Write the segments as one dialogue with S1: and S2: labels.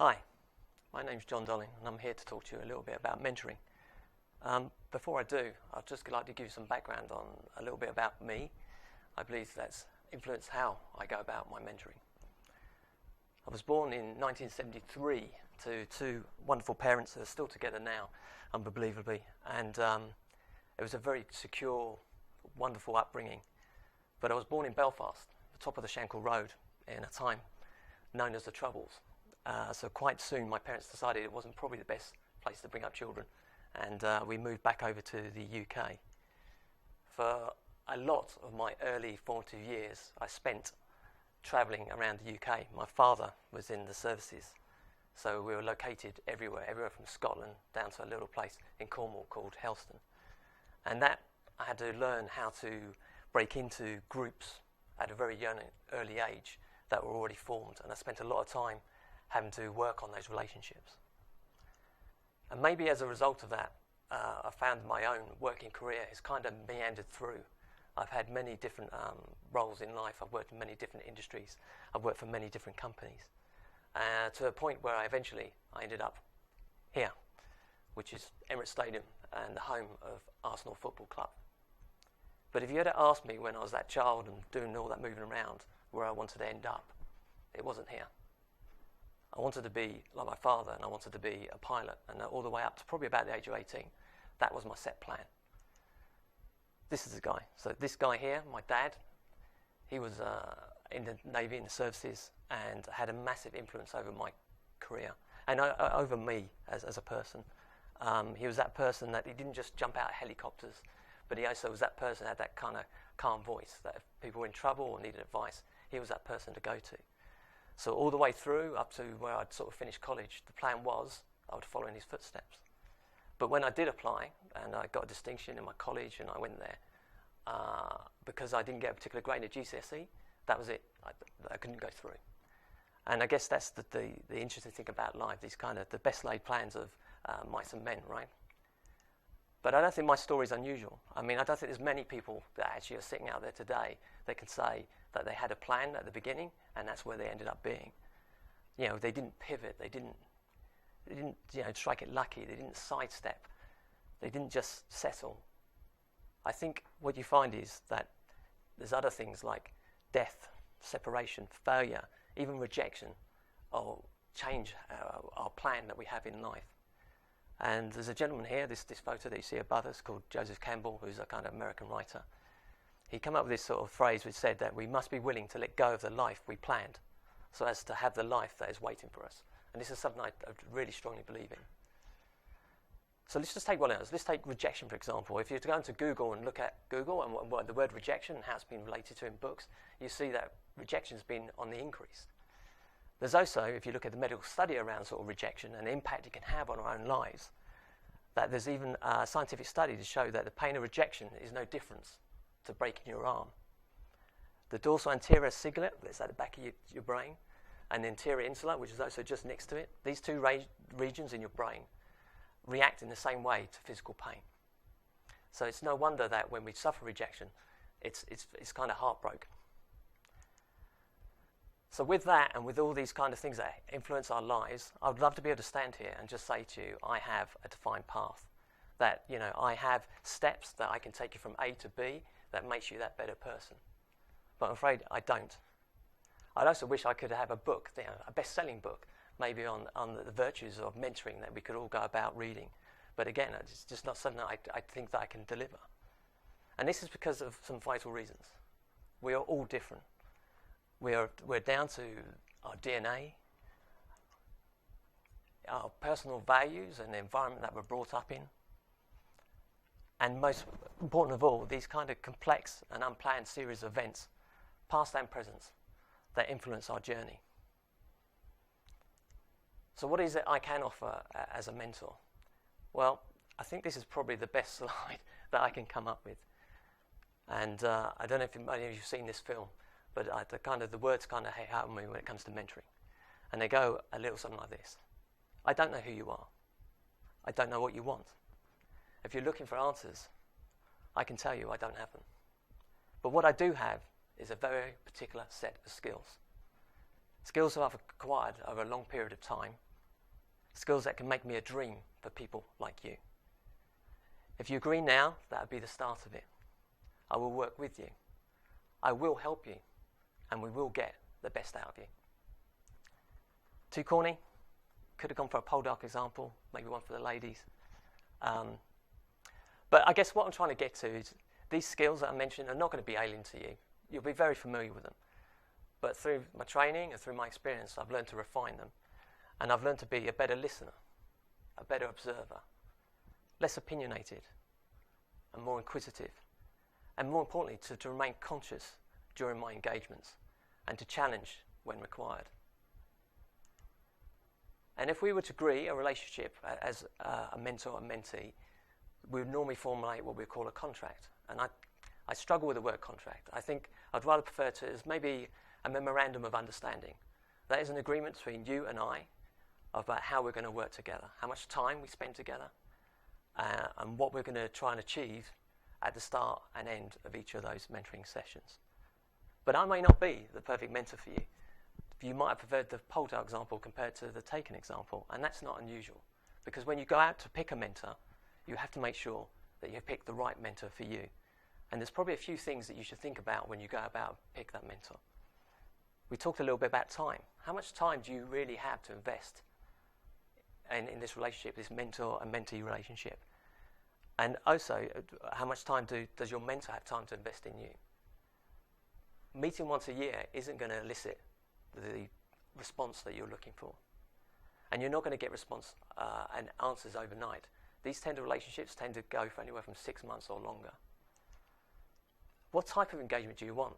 S1: Hi, my name's Dollin, and I'm here to talk to you a little bit about mentoring. Before I do, I'd just like to give you some background on a little bit about me. I believe that's influenced how I go about my mentoring. I was born in 1973 to two wonderful parents who are still together now, unbelievably, and it was a very secure, wonderful upbringing. But I was born in Belfast, the top of the Shankill Road, in a time known as the Troubles. So quite soon my parents decided it wasn't probably the best place to bring up children, and we moved back over to the UK. For a lot of my early formative years I spent travelling around the UK. My father was in the services, so we were located everywhere from Scotland down to a little place in Cornwall called Helston. And that I had to learn how to break into groups at a very young, early age that were already formed, and I spent a lot of time having to work on those relationships. And maybe as a result of that, I found my own working career has kind of meandered through. I've had many different roles in life. I've worked in many different industries. I've worked for many different companies, to a point where I ended up here, which is Emirates Stadium and the home of Arsenal Football Club. But if you had asked me when I was that child and doing all that moving around where I wanted to end up, it wasn't here. I wanted to be like my father, and I wanted to be a pilot, and all the way up to probably about the age of 18. That was my set plan. This is the guy. So this guy here, my dad, he was in the Navy, in the services, and had a massive influence over my career, and over me as a person. He was that person that he didn't just jump out of helicopters, but he also was that person that had that kind of calm voice, that if people were in trouble or needed advice, he was that person to go to. So all the way through, up to where I'd sort of finished college, the plan was I would follow in his footsteps. But when I did apply, and I got a distinction in my college, and I went there, because I didn't get a particular grade at GCSE, that was it. I couldn't go through. And I guess that's the interesting thing about life, these kind of the best laid plans of mice and men, right? But I don't think my story is unusual. I mean, I don't think there's many people that actually are sitting out there today that can say that they had a plan at the beginning, and that's where they ended up being. You know, they didn't pivot, they didn't strike it lucky, they didn't sidestep, they didn't just settle. I think what you find is that there's other things like death, separation, failure, even rejection, or change our plan that we have in life. And there's a gentleman here, this photo that you see above us, called Joseph Campbell, who's a kind of American writer. He came up with this sort of phrase which said that we must be willing to let go of the life we planned so as to have the life that is waiting for us. And this is something I really strongly believe in. So let's just take one else. Let's take rejection, for example. If you go into Google and look at Google and what the word rejection and how it's been related to in books, you see that rejection has been on the increase. There's also, if you look at the medical study around sort of rejection and the impact it can have on our own lives, that there's even a scientific study to show that the pain of rejection is no difference to breaking your arm. The dorsal anterior cingulate, that's at the back of your brain, and the anterior insula, which is also just next to it, these two regions in your brain react in the same way to physical pain. So it's no wonder that when we suffer rejection, it's kind of heartbroken. So with that, and with all these kind of things that influence our lives, I would love to be able to stand here and just say to you, I have a defined path. That, you know, I have steps that I can take you from A to B that makes you that better person. But I'm afraid I don't. I'd also wish I could have a book, you know, a best-selling book, maybe on the virtues of mentoring that we could all go about reading. But again, it's just not something that I think that I can deliver. And this is because of some vital reasons. We are all different. We're down to our DNA, our personal values and the environment that we're brought up in. And most important of all, these kind of complex and unplanned series of events, past and present, that influence our journey. So what is it I can offer as a mentor? Well, I think this is probably the best slide that I can come up with. And I don't know if many of you have seen this film, but the words kind of help me when it comes to mentoring. And they go a little something like this. I don't know who you are. I don't know what you want. If you're looking for answers, I can tell you I don't have them. But what I do have is a very particular set of skills. Skills that I've acquired over a long period of time skills that can make me a dream for people like you. If you agree now, that would be the start of it. I will work with you. I will help you, and we will get the best out of you. Too corny? Could have gone for a pole dark example, maybe one for the ladies. But I guess what I'm trying to get to is these skills that I mentioned are not going to be alien to you. You'll be very familiar with them. But through my training and through my experience, I've learned to refine them. And I've learned to be a better listener, a better observer, less opinionated, and more inquisitive. And more importantly, to remain conscious during my engagements and to challenge when required. And if we were to agree a relationship as a mentor and mentee, we would normally formulate what we call a contract. And I struggle with the word contract. I think I'd rather prefer to as maybe a memorandum of understanding. That is an agreement between you and I about how we're going to work together, how much time we spend together, and what we're going to try and achieve at the start and end of each of those mentoring sessions. But I may not be the perfect mentor for you. You might have preferred the pole dark example compared to the taken example, and that's not unusual. Because when you go out to pick a mentor, you have to make sure that you pick the right mentor for you. And there's probably a few things that you should think about when you go about and pick that mentor. We talked a little bit about time. How much time do you really have to invest in this relationship, this mentor and mentee relationship? And also, how much time does your mentor have time to invest in you? Meeting once a year isn't going to elicit the response that you're looking for. And you're not going to get response and answers overnight. These relationships tend to go for anywhere from 6 months or longer. What type of engagement do you want?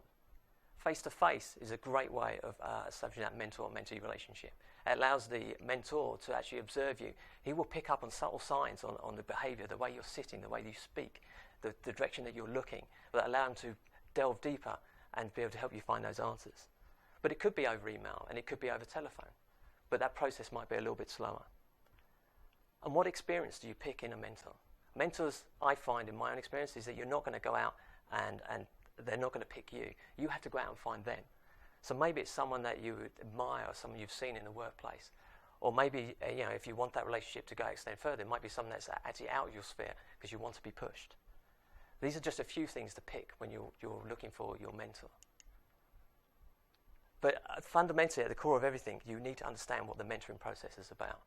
S1: Face-to-face is a great way of establishing that mentor-mentee relationship. It allows the mentor to actually observe you. He will pick up on subtle signs on the behavior, the way you're sitting, the way you speak, the direction that you're looking, that allow him to delve deeper and be able to help you find those answers. But it could be over email and it could be over telephone. But that process might be a little bit slower. And what experience do you pick in a mentor? Mentors, I find in my own experience, is that you're not going to go out and they're not going to pick you. You have to go out and find them. So maybe it's someone that you admire or someone you've seen in the workplace. Or maybe if you want that relationship to go extend further, it might be someone that's actually out of your sphere because you want to be pushed. These are just a few things to pick when you're looking for your mentor. But fundamentally, at the core of everything, you need to understand what the mentoring process is about.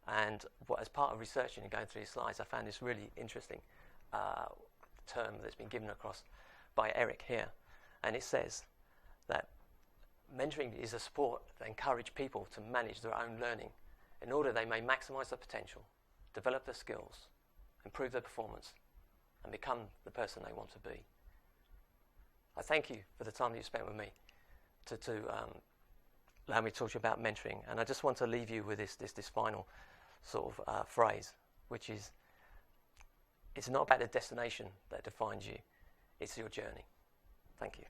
S1: And as part of researching and going through these slides, I found this really interesting term that's been given across by Eric here. And it says that mentoring is a support that encourages people to manage their own learning in order they may maximize their potential, develop their skills, improve their performance, and become the person they want to be. I thank you for the time that you spent with me to allow me to talk to you about mentoring. And I just want to leave you with this final sort of phrase, which is, it's not about the destination that defines you, it's your journey. Thank you.